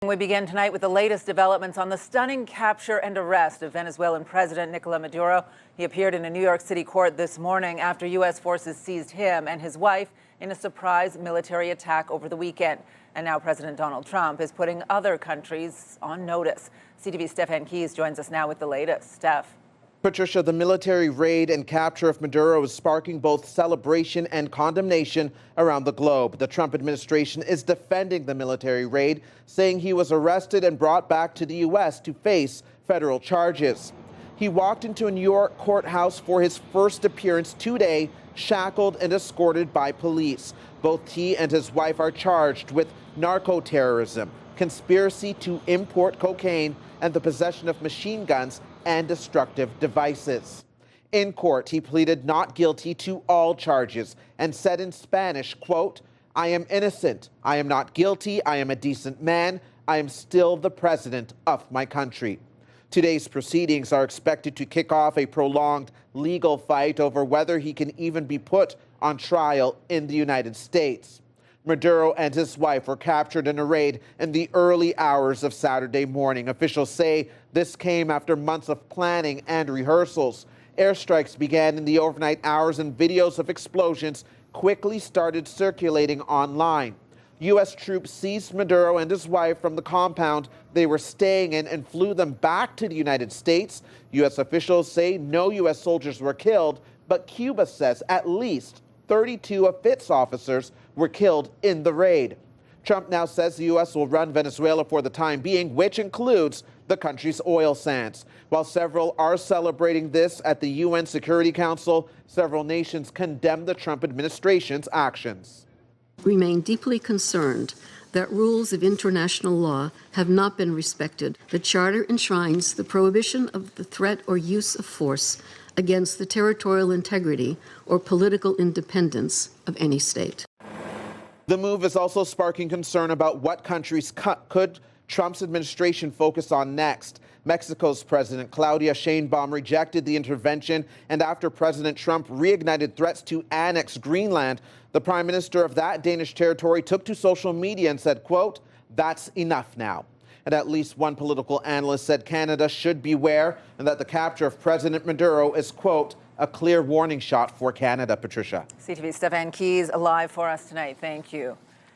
We begin tonight with the latest developments on the stunning capture and arrest of Venezuelan President Nicolás Maduro. He appeared in a New York City court this morning after U.S. forces seized him and his wife in a surprise military attack over the weekend. And now President Donald Trump is putting other countries on notice. CTV's Stefan joins us now with the latest. Steph. Patricia, the military raid and capture of Maduro is sparking both celebration and condemnation around the globe. The Trump administration is defending the military raid, saying he was arrested and brought back to the U.S. to face federal charges. He walked into a New York courthouse for his first appearance today, shackled and escorted by police. Both he and his wife are charged with narco-terrorism, conspiracy to import cocaine, and the possession of machine guns and destructive devices. In court, he pleaded not guilty to all charges and said in Spanish, quote, "I am innocent. I am not guilty. I am a decent man. I am still the president of my country." Today's proceedings are expected to kick off a prolonged legal fight over whether he can even be put on trial in the United States. Maduro and his wife were captured in a raid in the early hours of Saturday morning. Officials say this came after months of planning and rehearsals. Airstrikes began in the overnight hours and videos of explosions quickly started circulating online. U.S. troops seized Maduro and his wife from the compound they were staying in and flew them back to the United States. U.S. officials say no U.S. soldiers were killed, but Cuba says at least 32 of its officers were killed in the raid. Trump now says the U.S. will run Venezuela for the time being, which includes the country's oil sands. While several are celebrating this at the UN Security Council, several nations condemn the Trump administration's actions. Remain deeply concerned that rules of international law have not been respected. The Charter enshrines the prohibition of the threat or use of force against the territorial integrity or political independence of any state. The move is also sparking concern about what countries could Trump's administration focus on next. Mexico's President Claudia Sheinbaum rejected the intervention, and after President Trump reignited threats to annex Greenland, the prime minister of that Danish territory took to social media and said, quote, "That's enough now." And at least one political analyst said Canada should beware and that the capture of President Maduro is, quote, "a clear warning shot for Canada." Patricia. CTV's Stefan live for us tonight. Thank you.